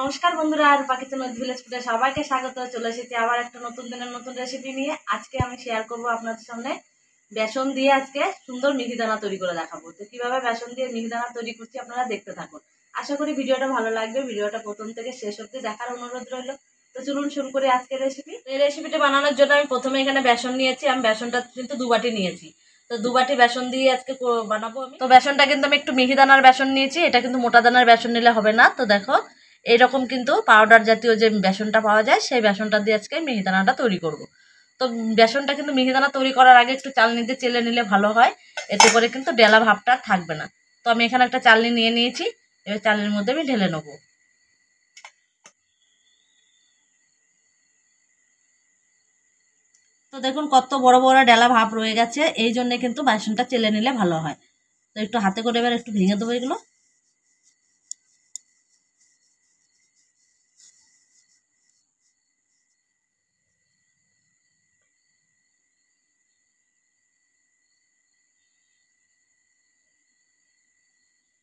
নমস্কার বন্ধুরা, আর পাকিস্তান ভিলেজ ফুডে সবাইকে স্বাগত। চলে এসেছি আবার একটা নতুন দিনের নতুন রেসিপি নিয়ে। আজকে আমি শেয়ার করব আপনাদের সামনে বেসন দিয়ে আজকে সুন্দর মিহিদানা তৈরি করে দেখাবো। তো কিভাবে বেসন দিয়ে মিহিদানা তৈরি করছি আপনারা দেখতে থাকুন। আশা করি ভিডিওটা ভালো লাগবে। ভিডিওটা প্রথম থেকে শেষ অবধি দেখার অনুরোধ রইল। তো চলুন শুরু করি আজকের রেসিপি। এই রেসিপিটা বানানোর জন্য আমি প্রথমে এখানে বেসন নিয়েছি। আমি বেসনটা কিন্তু 2 বাটি নিয়েছি। তো 2 বাটি বেসন দিয়ে আজকে বানাবো আমি। তো বেসনটা কিন্তু আমি একটু মিহিদানার বেসন নিয়েছি। এটা কিন্তু মোটা দানার বেসন নিলে হবে না। তো দেখো এইরকম কিন্তু পাউডার জাতীয় যে বেসনটা পাওয়া যায় সেই বেসনটা দিয়ে আজকে মিহিদানাটা তৈরি করব। তো বেসনটা কিন্তু মিহিদানা তৈরি করার আগে একটু চালনি দিয়ে চেলে নিলে ভালো হয়, এতে করে কিন্তু ডেলা ভাবটা থাকবে না। তো আমি এখানে একটা চালনি নিয়ে নিয়েছি, এবার চালনির মধ্যে আমি ঢেলে নেব। তো দেখুন কত বড় বড় ডেলা ভাব রয়ে গেছে, এই জন্য কিন্তু বেসনটা চেলে নিলে ভালো হয়। তো একটু হাতে করে এবার একটু ভেঙে দেবো এগুলো।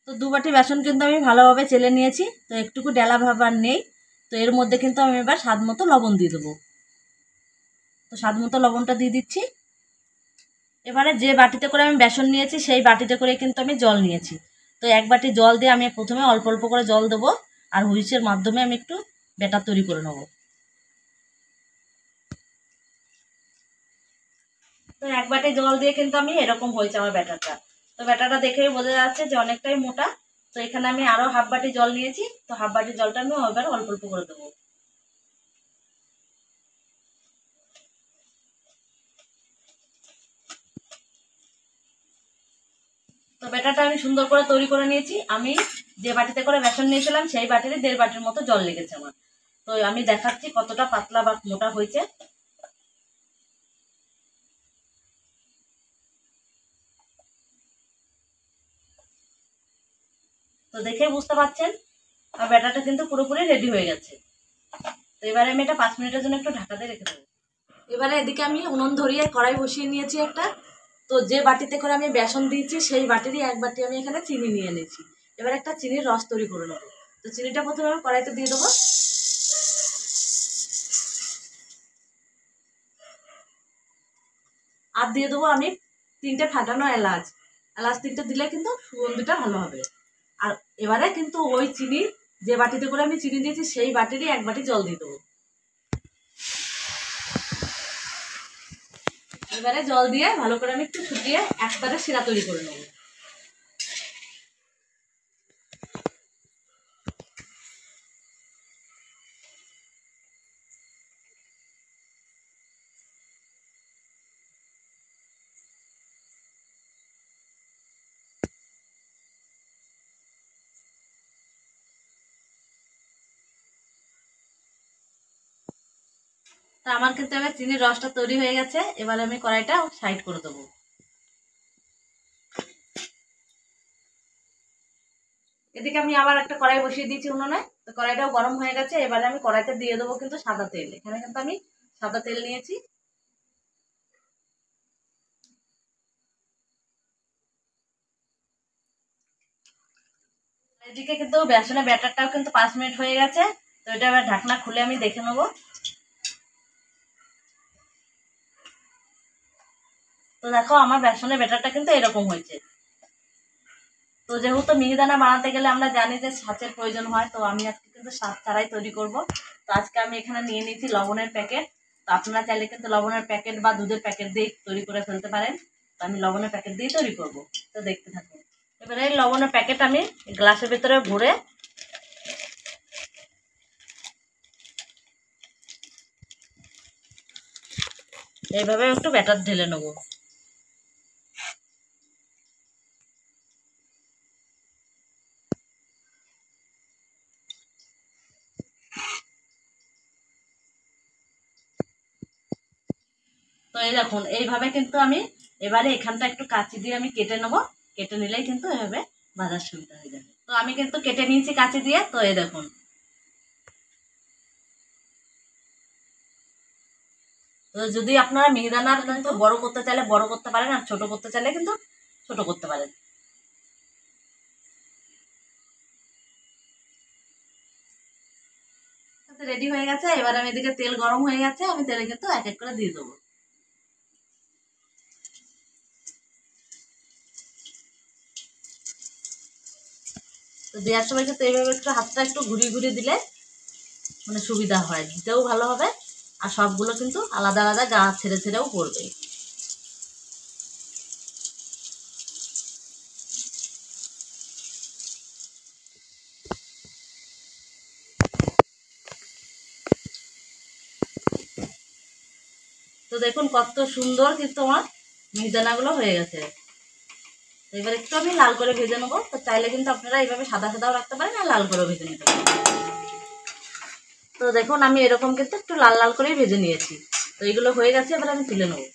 তো 2 বাটি বেসন কিন্তু আমি ভালোভাবে চেলে নিয়েছি। তো একটুকু ডেলা ভাব আর নেই। তো এর মধ্যে কিন্তু আমি এবার স্বাদ মতো লবণ দিয়ে দেবো। তো স্বাদ মতো লবণটা দিয়ে দিচ্ছি। এবারে যে বাটিতে করে আমি বেসন নিয়েছি সেই বাটিতে করে কিন্তু আমি জল নিয়েছি। তো 1 বাটি জল দিয়ে আমি প্রথমে অল্প অল্প করে জল দেবো, আর হুইসের মাধ্যমে আমি একটু ব্যাটার তৈরি করে নেব। তো 1 বাটি জল দিয়ে কিন্তু আমি এরকম হয়েছে আমার ব্যাটারটা। তো ব্যাটারটা দেখেই বোঝা যাচ্ছে যে অনেকটাই মোটা। তো এখানে আমি আরও হাফ বাটি জল নিয়েছি। তো হাফ বাটি জলটা আমি এবার অল্প অল্প করে দেবো। তো ব্যাটারটা আমি সুন্দর করে তৈরি করে নিয়েছি। আমি যে বাটিতে করে বেসন নিয়েছিলাম সেই বাটিতে 1.5 বাটির মতো জল লেগেছে আমার। তো আমি দেখাচ্ছি কতটা পাতলা বা মোটা হয়েছে। তো দেখেই বুঝতে পারছেন আর ব্যাটারটা কিন্তু পুরোপুরি রেডি হয়ে গেছে। তো এবারে আমি এটা 5 মিনিটের জন্য একটু ঢাকাতে রেখে দেবো। এবারে এদিকে আমি উনুন ধরিয়ে কড়াই বসিয়ে নিয়েছি একটা। তো যে বাটিতে করে আমি বেসন দিয়েছি সেই বাটিরই 1 বাটি আমি এখানে চিনি নিয়ে নিয়েছি। এবার একটা চিনির রস তৈরি করে নেবো। তো চিনিটা প্রথমে আমি কড়াইতে দিয়ে দেবো। আর দিয়ে দেবো আমি 3টে ফাটানো এলাচ। এলাচ 3টে দিলে কিন্তু সুগন্ধিটা ভালো হবে। আর এবারে কিন্তু ওই চিনি যে বাটিতে করে আমি চিনি দিয়েছি সেই বাটিরই 1 বাটি জল দিয়ে দেবো। এবারে জল দিয়ে ভালো করে আমি একটু ফুটিয়ে একবারে শিরা তৈরি করে নেবো। তা আমার কিন্তু এবার চিনির রসটা তৈরি হয়ে গেছে। এবার আমি কড়াইটা সাইড করে দেবো। এদিকে আমি আবার একটা কড়াই বসিয়ে দিয়েছি উনুনে। তো কড়াইটাও গরম হয়ে গেছে। এবারে আমি কড়াইতে দিয়ে দেবো কিন্তু সাদা তেল। এখানে কিন্তু আমি সাদা তেল নিয়েছি। এদিকে কিন্তু বেসনের ব্যাটারটাও কিন্তু 5 মিনিট হয়ে গেছে। তো এটা এবার ঢাকনা খুলে আমি দেখে নেবো। তো দেখো আমার বেসনের ব্যাটারটা কিন্তু এরকম হয়েছে। তো যেহেতু মিহিদানা বানাতে গেলে আমরা জানি যে ছাঁচের প্রয়োজন হয়, তো আমি আজকে কিন্তু ছাঁচ ছাড়াই তৈরি করব। তো আজকে আমি এখানে নিয়ে নিয়েছি লবণের প্যাকেট। তো আপনারা চাইলে কিন্তু লবণের প্যাকেট বা দুধের প্যাকেট দিয়ে তৈরি করে ফেলতে পারেন। তো আমি লবণের প্যাকেট দিয়ে তৈরি করব। তো দেখতে থাকুন। এবারে এই লবণের প্যাকেট আমি গ্লাসের ভেতরে ভরে এইভাবে একটু ব্যাটার ঢেলে নেবো। তো এই দেখুন এইভাবে কিন্তু আমি এবারে এখানটা একটু কাঁচি দিয়ে আমি কেটে নেবো। কেটে নিলেই কিন্তু এভাবে ভাজার সুবিধা হয়ে যাবে। তো আমি কিন্তু কেটে নিয়েছি কাঁচি দিয়ে। তো এই দেখুন। তো যদি আপনারা মিহিদানার কিন্তু বড় করতে চাইলে বড় করতে পারেন, আর ছোট করতে চাইলে কিন্তু ছোট করতে পারেন। রেডি হয়ে গেছে। এবার আমি এদিকে তেল গরম হয়ে গেছে, আমি তেলে কিন্তু এক এক করে দিয়ে দেবো। তো দেওয়ার সময় কিন্তু এইভাবে একটু হাতটা একটু ঘুরিয়ে ঘুরিয়ে দিলে মানে সুবিধা হয়, দিতেও ভালো হবে, আর সবগুলো কিন্তু আলাদা আলাদা গা ছেড়ে ছেড়েও পড়বে। তো দেখুন কত সুন্দর কিন্তু আমার মিহিদানাগুলো হয়ে গেছে। এবার একটু আমি লাল করে ভেজে নেবো। তো চাইলে কিন্তু আপনারা এইভাবে সাদা সাদাও রাখতে পারেন আর লাল করেও ভেজে নিতে পারেন। তো দেখুন আমি এরকম কিন্তু একটু লাল লাল করেই ভেজে নিয়েছি। তো এগুলো হয়ে গেছে, এবার আমি তুলে নেবো।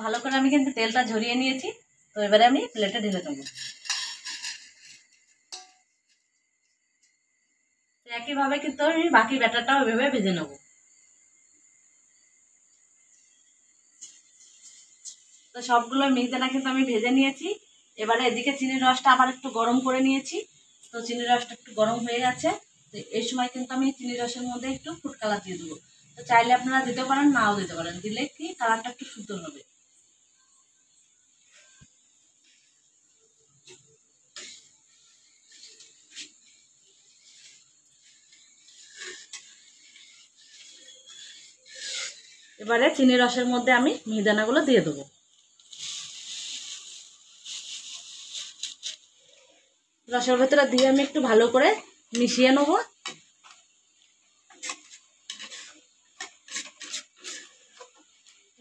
ভালো করে আমি কিন্তু তেলটা ঝরিয়ে নিয়েছি। তো এবারে আমি প্লেটে ঢেলে নেবো। একইভাবে কিন্তু আমি বাকি ব্যাটারটাও এভাবে ভেজে নেবো। তো সবগুলো মিহিদানা কিন্তু আমি ভেজে নিয়েছি। এবারে এদিকে চিনির রসটা আবার একটু গরম করে নিয়েছি। তো চিনির রসটা একটু গরম হয়ে গেছে। তো এই সময় কিন্তু আমি চিনির রসের মধ্যে একটু ফুড কালার দিয়ে দেবো। তো চাইলে আপনারা দিতে পারেন, নাও দিতে পারেন, দিলে কি কালারটা একটু সুন্দর হবে। এবারে চিনির রসের মধ্যে আমি মিহিদানাগুলো দিয়ে দেবো। রসের ভেতরে দিয়ে আমি একটু ভালো করে মিশিয়ে নেবো।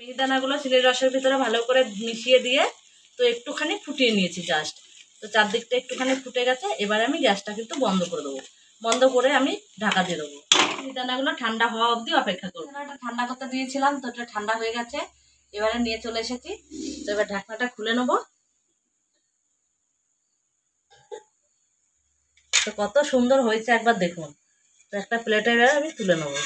মিহিদানাগুলো চিনির রসের ভিতরে ভালো করে মিশিয়ে দিয়ে তো একটুখানি ফুটিয়ে নিয়েছি জাস্ট। তো চারদিকটা একটুখানি ফুটে গেছে। এবার আমি গ্যাসটা কিন্তু বন্ধ করে দেবো। বন্ধ করে আমি ঢাকা দিয়ে দেবো। মিহিদানাগুলো ঠান্ডা হওয়া অবধি অপেক্ষা করবো। এটা ঠান্ডা করতে দিয়েছিলাম, তো এটা ঠান্ডা হয়ে গেছে। এবারে নিয়ে চলে এসেছি। তো এবার ঢাকনাটা খুলে নেবো। তো কত সুন্দর হয়েছে একবার দেখুন। তো একটা প্লেটে এবার আমি তুলে নেবো।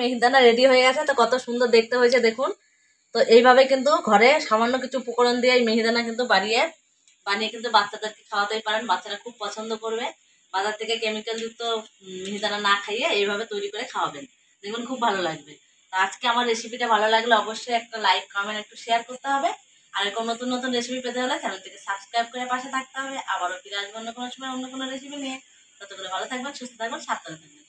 মিহিদানা রেডি হয়ে গেছে। তো কত সুন্দর দেখতে হয়েছে দেখুন। তো এইভাবে কিন্তু ঘরে সামান্য কিছু উপকরণ দিয়ে এই মিহিদানা কিন্তু বানিয়ে কিন্তু বাচ্চাদেরকে খাওয়াতেই পারেন। বাচ্চারা খুব পছন্দ করবে। বাজার থেকে কেমিক্যাল যুক্ত মিহিদানা না খাইয়ে এইভাবে তৈরি করে খাওয়াবেন, দেখুন খুব ভালো লাগবে। তো আজকে আমার রেসিপিটা ভালো লাগলে অবশ্যই একটা লাইক কমেন্ট একটু শেয়ার করতে হবে। আর এরকম নতুন নতুন রেসিপি পেতে হলে চ্যানেলটিকে সাবস্ক্রাইব করে পাশে থাকতে হবে। আবারও ফিরে আসবো অন্য কোনো সময় অন্য কোনো রেসিপি নিয়ে। ততক্ষণে ভালো থাকবেন, সুস্থ থাকবেন, সাবধানে থাকবেন।